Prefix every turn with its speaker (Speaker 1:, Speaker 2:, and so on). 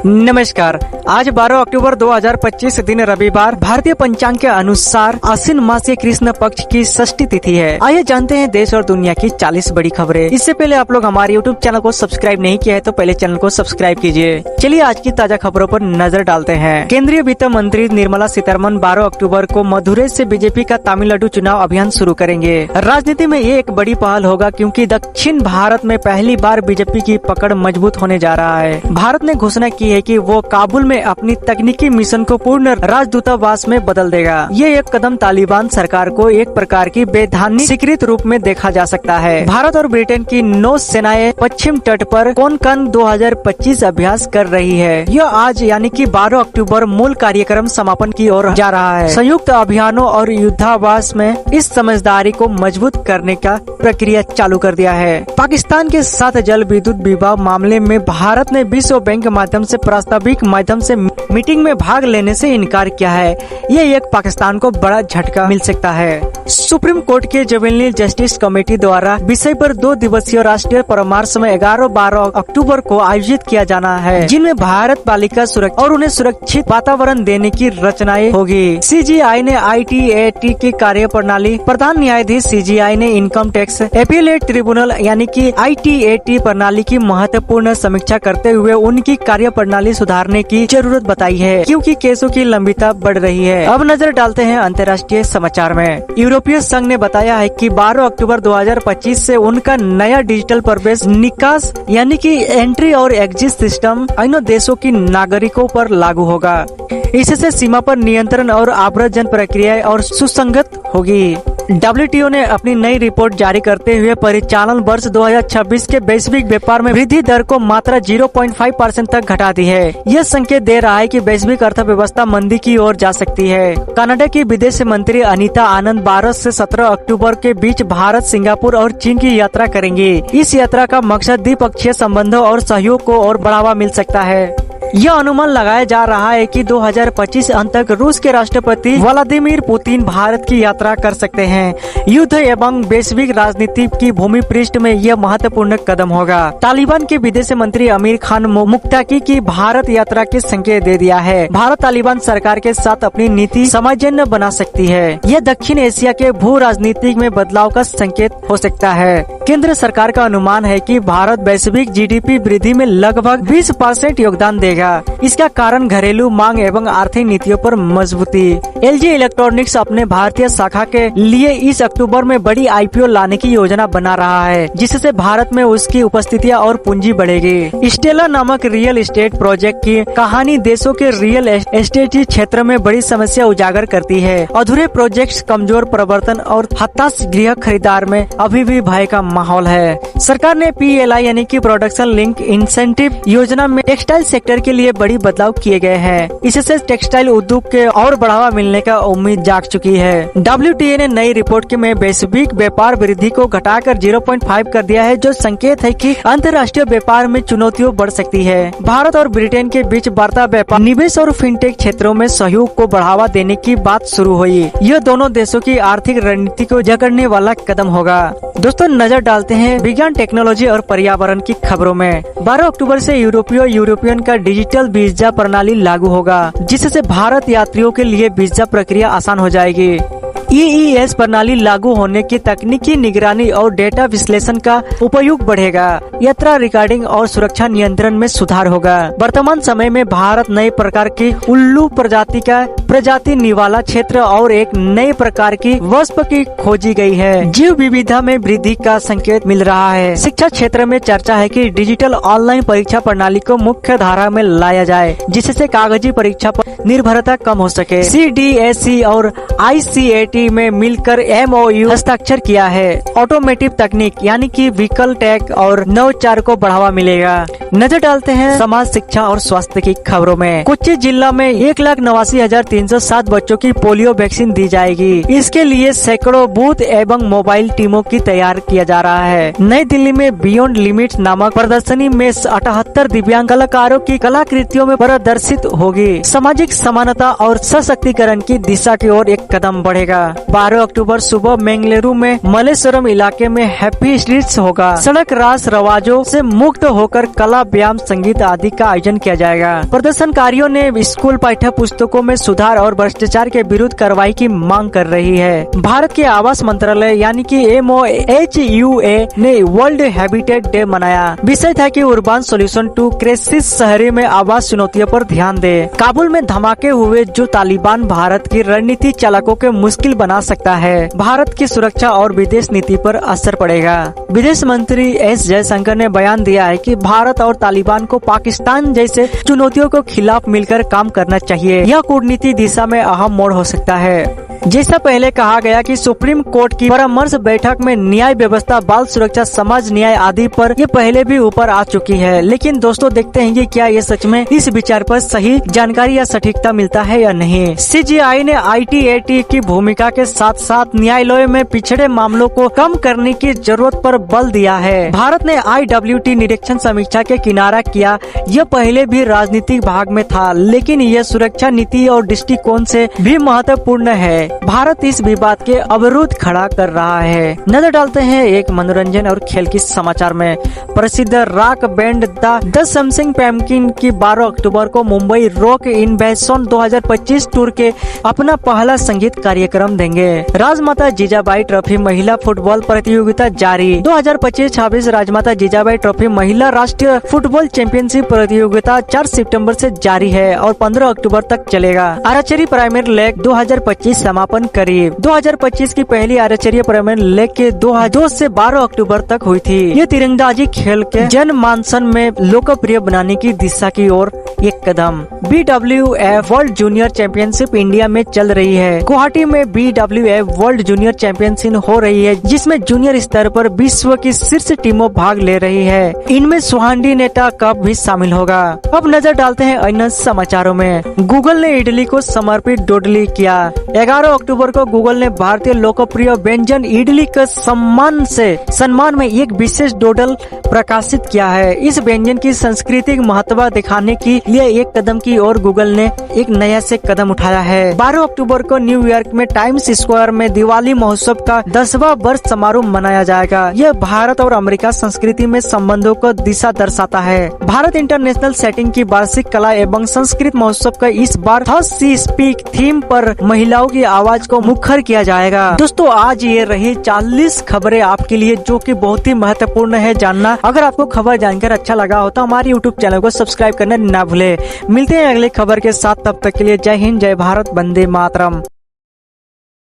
Speaker 1: नमस्कार। आज 12 अक्टूबर 2025 दिन रविवार भारतीय पंचांग के अनुसार आश्विन मास के कृष्ण पक्ष की षष्ठी तिथि है। आइए जानते हैं देश और दुनिया की 40 बड़ी खबरें। इससे पहले आप लोग हमारे YouTube चैनल को सब्सक्राइब नहीं किया है तो पहले चैनल को सब्सक्राइब कीजिए। चलिए आज की ताजा खबरों पर नजर डालते हैं। केंद्रीय वित्त मंत्री निर्मला सीतारमण 12 अक्टूबर को मदुरै से बीजेपी का तमिलनाडु चुनाव अभियान शुरू करेंगे। राजनीति में ये एक बड़ी पहल होगा क्योंकि दक्षिण भारत में पहली बार बीजेपी की पकड़ मजबूत होने जा रहा है। भारत ने घोषणा की है कि वो काबुल में अपनी तकनीकी मिशन को पूर्ण राजदूतावास में बदल देगा। ये एक कदम तालिबान सरकार को एक प्रकार की वैधानिक स्वीकृत रूप में देखा जा सकता है। भारत और ब्रिटेन की नौ सेनाएं पश्चिम तट पर कोनकन 2025 अभ्यास कर रही है। यह आज यानी कि 12 अक्टूबर मूल कार्यक्रम समापन की ओर जा रहा है। संयुक्त अभियानों और युद्धाभ्यास में इस समझदारी को मजबूत करने का प्रक्रिया चालू कर दिया है। पाकिस्तान के साथ जल विद्युत विवाद मामले में भारत ने विश्व बैंक माध्यम से प्रास्ताविक माध्यम से मीटिंग में भाग लेने से इनकार किया है। ये एक पाकिस्तान को बड़ा झटका मिल सकता है। सुप्रीम कोर्ट के जुवेनिल जस्टिस कमेटी द्वारा विषय पर 2 दिवसीय राष्ट्रीय परामर्श में 11-12 अक्टूबर को आयोजित किया जाना है, जिनमें भारत बालिका सुरक्षा और उन्हें सुरक्षित वातावरण देने की रचनाएं होगी। CGI ने ITAT की कार्य प्रणाली, प्रधान न्यायाधीश CGI ने इनकम टैक्स एपीलेट ट्रिब्यूनल यानी कि ITAT प्रणाली की महत्वपूर्ण समीक्षा करते हुए उनकी कार्य प्रणाली सुधारने की जरूरत बताई है क्योंकि केसों की लंबिता बढ़ रही है। अब नजर डालते हैं अंतर्राष्ट्रीय समाचार में। यूरोपीय संघ ने बताया है कि 12 अक्टूबर 2025 से उनका नया डिजिटल प्रवेश निकास यानी कि एंट्री और एग्जिट सिस्टम अन्य देशों की नागरिकों पर लागू होगा। इससे सीमा पर नियंत्रण और आव्रजन प्रक्रिया और सुसंगत होगी। WTO ने अपनी नई रिपोर्ट जारी करते हुए परिचालन वर्ष 2026 के वैश्विक व्यापार में वृद्धि दर को मात्र 0.5% तक घटा दी है। यह संकेत दे रहा है कि वैश्विक अर्थव्यवस्था मंदी की ओर जा सकती है। कनाडा की विदेश मंत्री अनीता आनंद 12 से 17 अक्टूबर के बीच भारत, सिंगापुर और चीन की यात्रा करेंगी। इस यात्रा का मकसद द्विपक्षीय संबंधों और सहयोग को और बढ़ावा मिल सकता है। यह अनुमान लगाया जा रहा है कि 2025 अंत तक रूस के राष्ट्रपति व्लादिमीर पुतिन भारत की यात्रा कर सकते हैं। युद्ध एवं वैश्विक राजनीति की भूमि पृष्ठ में यह महत्वपूर्ण कदम होगा। तालिबान के विदेश मंत्री आमिर खान मुक्ताकी की भारत यात्रा के संकेत दे दिया है। भारत तालिबान सरकार के साथ अपनी नीति सामंजस्य बना सकती है। यह दक्षिण एशिया के भू राजनीति में बदलाव का संकेत हो सकता है। केंद्र सरकार का अनुमान है कि भारत वैश्विक GDP वृद्धि में लगभग 20% योगदान देगा। इसका कारण घरेलू मांग एवं आर्थिक नीतियों पर मजबूती। LG इलेक्ट्रॉनिक्स अपने भारतीय शाखा के लिए इस अक्टूबर में बड़ी IPO लाने की योजना बना रहा है, जिससे भारत में उसकी उपस्थिति और पूंजी बढ़ेगी। स्टेला नामक रियल एस्टेट प्रोजेक्ट की कहानी देशों के रियल एस्टेट क्षेत्र में बड़ी समस्या उजागर करती है। अधूरे प्रोजेक्ट्स, कमजोर प्रवर्तन और हताश गृह खरीदार में अभी भी भय का माहौल है। सरकार ने PLI यानी कि प्रोडक्शन लिंक इंसेंटिव योजना में टेक्सटाइल सेक्टर के लिए बड़ी बदलाव किए गए हैं। इससे टेक्सटाइल उद्योग के और बढ़ावा मिलने का उम्मीद जाग चुकी है। WTA ने नई रिपोर्ट के में वैश्विक व्यापार वृद्धि को घटाकर 0.5 कर दिया है, जो संकेत है कि अंतर्राष्ट्रीय व्यापार में चुनौतियां बढ़ सकती है। भारत और ब्रिटेन के बीच वार्ता, व्यापार, निवेश और फिनटेक क्षेत्रों में सहयोग को बढ़ावा देने की बात शुरू हुई। यह दोनों देशों की आर्थिक रणनीति को जकड़ने वाला कदम होगा। दोस्तों नजर डालते हैं विज्ञान, टेक्नोलॉजी और पर्यावरण की खबरों में। 12 अक्टूबर से यूरोपियन का डिजिटल वीजा प्रणाली लागू होगा, जिससे भारत यात्रियों के लिए वीजा प्रक्रिया आसान हो जाएगी। EES प्रणाली लागू होने की तकनीकी निगरानी और डेटा विश्लेषण का उपयोग बढ़ेगा। यात्रा रिकॉर्डिंग और सुरक्षा नियंत्रण में सुधार होगा। वर्तमान समय में भारत नए प्रकार की उल्लू प्रजाति निवाला क्षेत्र और एक नए प्रकार की वस्प की खोजी गई है। जीव विविधता में वृद्धि का संकेत मिल रहा है। शिक्षा क्षेत्र में चर्चा है कि डिजिटल ऑनलाइन परीक्षा प्रणाली को मुख्य धारा में लाया जाए, जिससे कागजी परीक्षा पर निर्भरता कम हो सके। CDSE और ICAT में मिलकर MOU हस्ताक्षर किया है। ऑटोमेटिव तकनीक यानी कि व्हीकल टैग और नवाचार को बढ़ावा मिलेगा। नजर डालते हैं समाज, शिक्षा और स्वास्थ्य की खबरों में। कोच्चि जिला में 1,89,307 बच्चों की पोलियो वैक्सीन दी जाएगी। इसके लिए सैकड़ों बूथ एवं मोबाइल टीमों की तैयार किया जा रहा है। नई दिल्ली में बियॉन्ड लिमिट्स नामक प्रदर्शनी में 78 दिव्यांग कलाकारों की कलाकृतियों में प्रदर्शित होगी। सामाजिक समानता और सशक्तिकरण की दिशा की ओर एक कदम बढ़ेगा। 12 अक्टूबर सुबह बेंगलुरु में मल्लेश्वरम इलाके में हैप्पी स्ट्रीट्स होगा। सड़क रास रवाजों से मुक्त होकर कला, व्यायाम, संगीत आदि का आयोजन किया जाएगा। प्रदर्शनकारियों ने स्कूल पाठ्य पुस्तकों में सुधार और भ्रष्टाचार के विरुद्ध कार्रवाई की मांग कर रही है। भारत के आवास मंत्रालय यानी कि MOHUA ने वर्ल्ड हैबिटेट डे मनाया। विषय था कि उर्बान सोल्यूशन टू क्राइसिस, शहरी में आवास चुनौतियों पर ध्यान दे। काबुल में धमाके हुए जो तालिबान भारत की रणनीति चालकों के मुश्किल बना सकता है। भारत की सुरक्षा और विदेश नीति पर असर पड़ेगा। विदेश मंत्री S जयशंकर ने बयान दिया है कि भारत और तालिबान को पाकिस्तान जैसे चुनौतियों के खिलाफ मिलकर काम करना चाहिए। यह कूटनीति दिशा में अहम मोड़ हो सकता है। जैसा पहले कहा गया कि सुप्रीम कोर्ट की परामर्श बैठक में न्याय व्यवस्था, बाल सुरक्षा, समाज न्याय आदि पर ये पहले भी ऊपर आ चुकी है। लेकिन दोस्तों देखते हैं कि क्या ये सच में इस विचार पर सही जानकारी या सटीकता मिलता है या नहीं। CGI ने ITAT की भूमिका के साथ साथ न्यायालयों में पिछड़े मामलों को कम करने की जरूरत पर बल दिया है। भारत ने IWT निरीक्षण समीक्षा के किनारा किया। यह पहले भी राजनीतिक भाग में था, लेकिन यह सुरक्षा नीति और दृष्टिकोण से भी महत्वपूर्ण है। भारत इस विवाद के अवरुद्ध खड़ा कर रहा है। नजर डालते हैं एक मनोरंजन और खेल की समाचार में। प्रसिद्ध रॉक बैंड द समथिंग पैम्पकिन की 12 अक्टूबर को मुंबई रॉक इन्वेशन 2025 टूर के अपना पहला संगीत कार्यक्रम देंगे। राजमाता जीजाबाई ट्रॉफी महिला फुटबॉल प्रतियोगिता जारी। 2025-26 राजमाता जीजाबाई ट्रॉफी महिला राष्ट्रीय फुटबॉल चैंपियनशिप प्रतियोगिता 4 सितंबर से जारी है और 15 अक्टूबर तक चलेगा। आर्चरी प्रीमियर लीग 2025 समापन करीब। 2025 की पहली आर्चरी प्रीमियर लीग के 2 से 12 अक्टूबर तक हुई थी। ये तीरंदाजी खेल के जनमानसन में लोकप्रिय बनाने की दिशा की ओर एक कदम। BWF world junior championship India में चल रही है। गुवाहाटी में BWF वर्ल्ड जूनियर चैंपियनशिप हो रही है, जिसमें जूनियर स्तर पर विश्व की शीर्ष टीमों भाग ले रही है। इनमें सुहांडी नेता कप भी शामिल होगा। अब नजर डालते हैं अन्य समाचारों में। गूगल ने इडली को समर्पित डोडली किया। 11 अक्टूबर को गूगल ने भारतीय लोकप्रिय व्यंजन इडली के सम्मान में एक विशेष डोडल प्रकाशित किया है। इस व्यंजन की सांस्कृतिक महत्व दिखाने के लिए एक कदम की ओर गूगल ने एक नया से कदम उठाया है। 12 अक्टूबर को न्यूयॉर्क में टाइम्स स्क्वायर में दिवाली महोत्सव का 10वां वर्ष समारोह मनाया जाएगा। यह भारत और अमेरिका संस्कृति में संबंधों को दिशा दर्शाता है। भारत इंटरनेशनल सेटिंग की वार्षिक कला एवं संस्कृत महोत्सव का इस बार थर्स सी स्पीक थीम पर महिलाओं की आवाज को मुखर किया जाएगा। दोस्तों आज ये रही 40 खबरें आपके लिए, जो कि बहुत ही महत्वपूर्ण है जानना। अगर आपको खबर जानकर अच्छा लगा हो तो हमारे YouTube चैनल को सब्सक्राइब करना ना भूले। मिलते हैं अगले खबर के साथ, तब तक के लिए जय हिंद, जय भारत, वंदे मातरम।